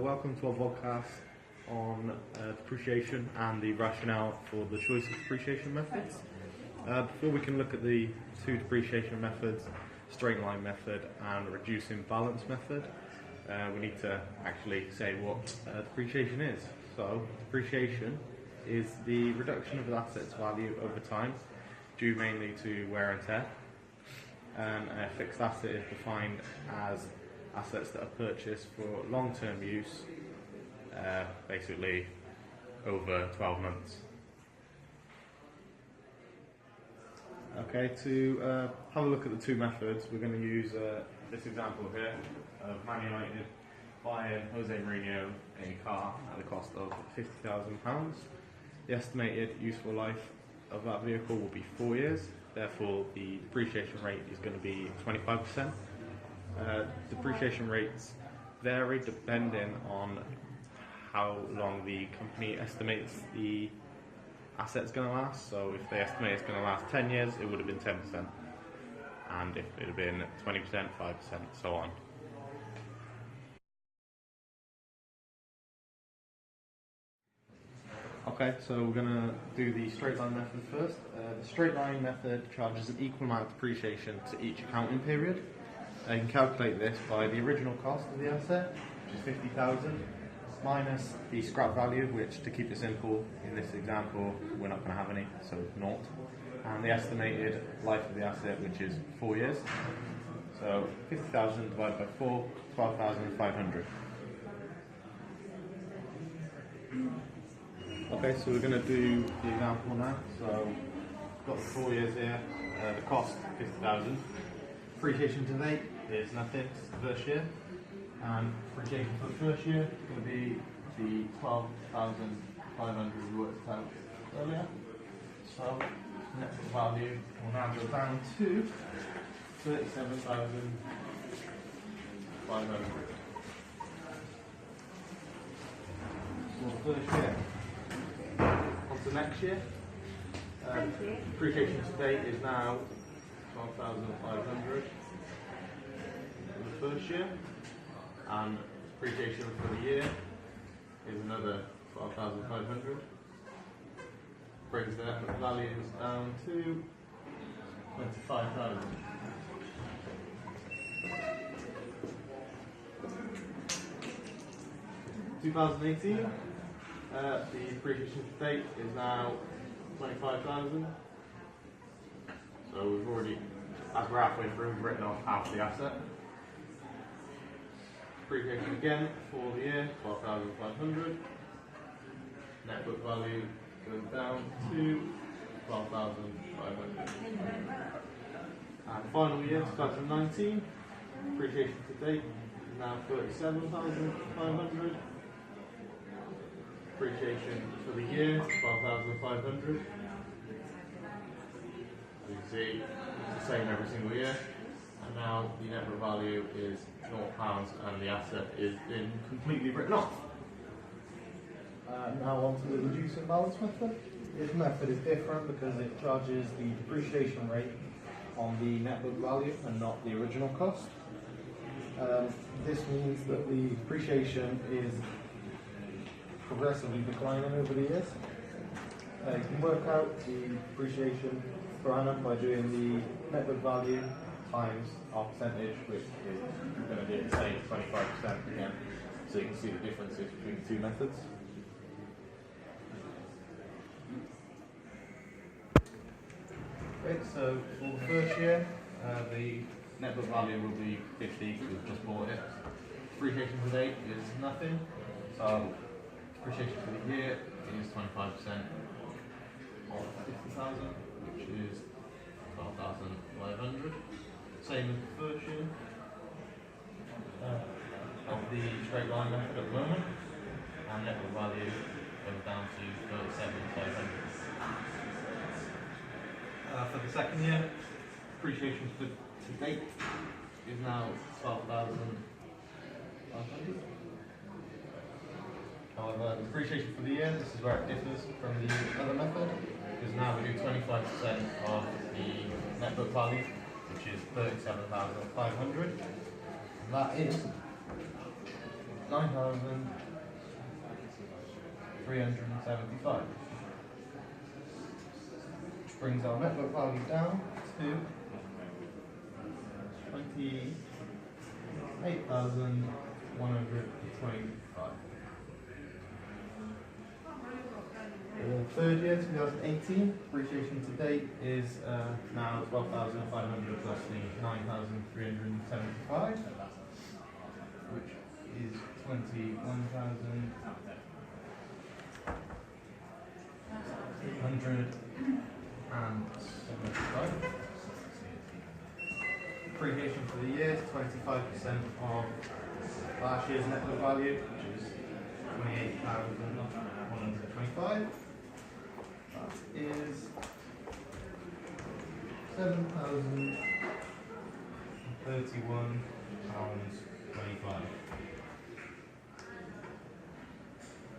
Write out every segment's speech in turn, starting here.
Welcome to our Vodcast on depreciation and the rationale for the choice of depreciation methods. Before we can look at the two depreciation methods, straight line method and reducing balance method, we need to actually say what depreciation is. So depreciation is the reduction of the asset's value over time, due mainly to wear and tear. And a fixed asset is defined as assets that are purchased for long-term use, basically over 12 months. Okay, to have a look at the two methods, we're going to use this example here of Man United buying Jose Mourinho a car at the cost of £50,000. The estimated useful life of that vehicle will be 4 years, therefore the depreciation rate is going to be 25%. Depreciation rates vary depending on how long the company estimates the asset's going to last. So if they estimate it's going to last 10 years, it would have been 10%. And if it had been 20%, 5%, so on. Okay, so we're going to do the straight line method first. The straight line method charges an equal amount of depreciation to each accounting period. You can calculate this by the original cost of the asset, which is 50,000, minus the scrap value, which, to keep it simple, in this example, we're not going to have any, so naught, and the estimated life of the asset, which is 4 years. So 50,000 divided by 4, 12,500. Okay, so we're going to do the example now. So we've got the 4 years here, the cost 50,000. Depreciation to date is nothing, it's the first year, and depreciation for the first year is going to be the 12,500 we worked out earlier. So net value will now go down to 37,500. For the first year. On to next year. Depreciation to date is now 12,500 for the first year, and depreciation for the year is another 12,500. Brings the net values down to 25,000. In 2018, the depreciation to date is now 25,000. So we've already, as we're halfway through, we've written off half the asset. Depreciation again for the year, 12,500. Net book value goes down to 12,500. And final year, 2019, depreciation to date is now 37,500. Depreciation for the year, 12,500. As you can see, it's the same every single year, and now the net value is £0 and the asset is been completely written off. Now on to the reducing balance method. This method is different because it charges the depreciation rate on the net book value and not the original cost. This means that the depreciation is progressively declining over the years. You can work out the depreciation per annum by doing the net book value times our percentage, which is going to be the same, 25% again, so you can see the differences between the two methods. Okay, so for the first year, the net book value will be 50 because we've just bought it. Depreciation to date is nothing, so depreciation for the year is 25% of 50,000, which is 12,500. Same as the first year of the straight line method at the moment, and net value goes down to 37,500. For the second year, depreciation to date is now 12,500. However, the depreciation for the year, this is where it differs from the other method, because now we do 25% of the net book value, which is 37,500. And that is 9,375. Which brings our net book value down to 28,125. The third year, 2018, depreciation to date is now 12,500 plus the 9,375, which is 21,875. Depreciation for the year is 25% of last year's net book value, which is 28,125. That is £7,031.25.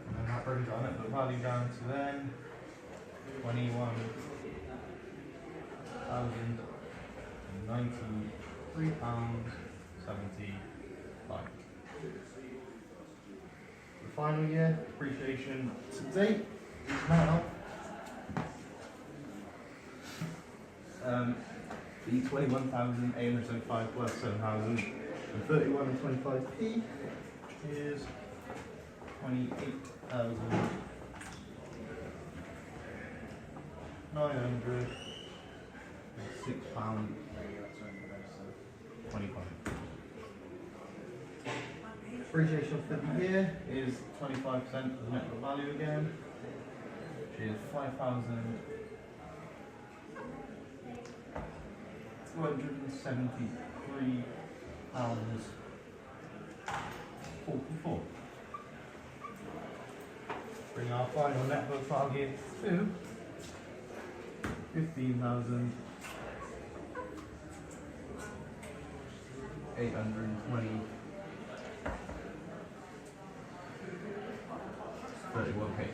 And then that brings our net book value down to then £21,093.75. The final year, depreciation to date is now the 21,875 plus 7,031.25p is £28,906.25. Depreciation for the year is 25% of the net book value again, which is £5,273.44. Bring our final net book value to £15,820.31p.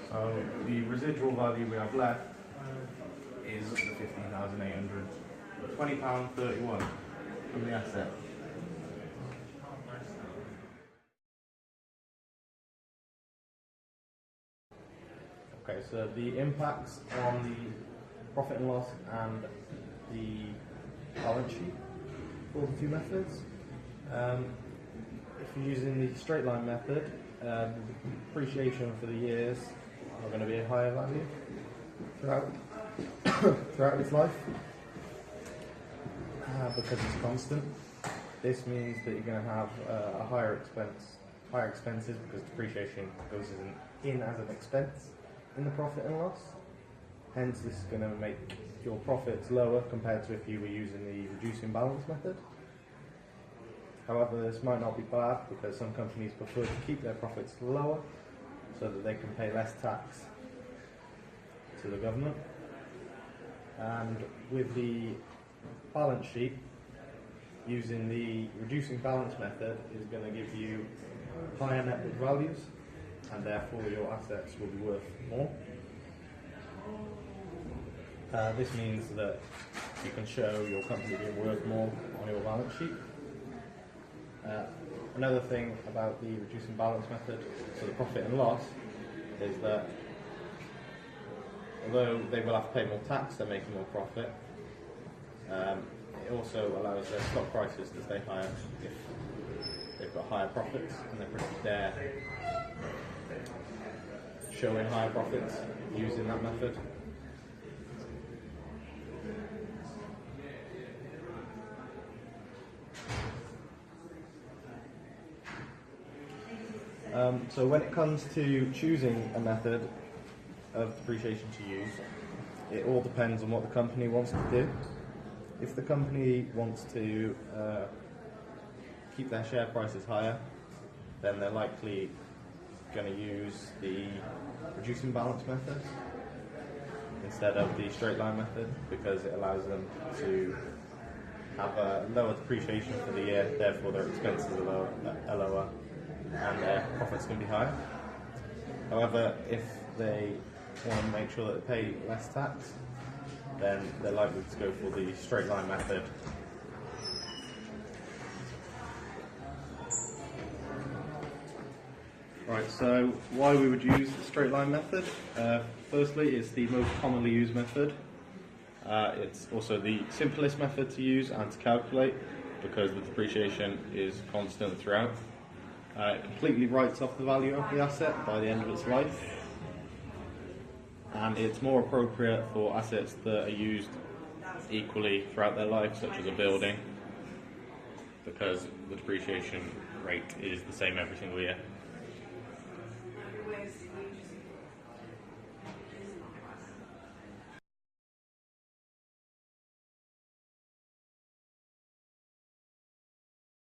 So the residual value we have left is the £15,820.31 from the asset. Okay, so the impacts on the profit and loss and the balance sheet for the two methods. If you're using the straight line method, the depreciation for the years are going to be a higher value throughout its life because it's constant. This means that you're going to have a higher expenses because depreciation goes in as an expense in the profit and loss. Hence, this is going to make your profits lower compared to if you were using the reducing balance method. However, this might not be bad because some companies prefer to keep their profits lower so that they can pay less tax to the government. And with the balance sheet, using the reducing balance method is going to give you higher net book values, and therefore your assets will be worth more. This means that you can show your company being worth more on your balance sheet. Another thing about the reducing balance method, so the profit and loss, is that although they will have to pay more tax, they're making more profit. It also allows their stock prices to stay higher if they've got higher profits, and they're pretty dare showing higher profits using that method. So when it comes to choosing a method of depreciation to use, it all depends on what the company wants to do. If the company wants to keep their share prices higher, then they're likely going to use the reducing balance method instead of the straight line method, because it allows them to have a lower depreciation for the year, therefore their expenses are lower and their profits can be higher. However, if they want to make sure that they pay less tax, then they're likely to go for the straight line method. Right, so why we would use the straight line method? Firstly, it's the most commonly used method. It's also the simplest method to use and to calculate because the depreciation is constant throughout. It completely writes off the value of the asset by the end of its life, and it's more appropriate for assets that are used equally throughout their life, such as a building, because the depreciation rate is the same every single year.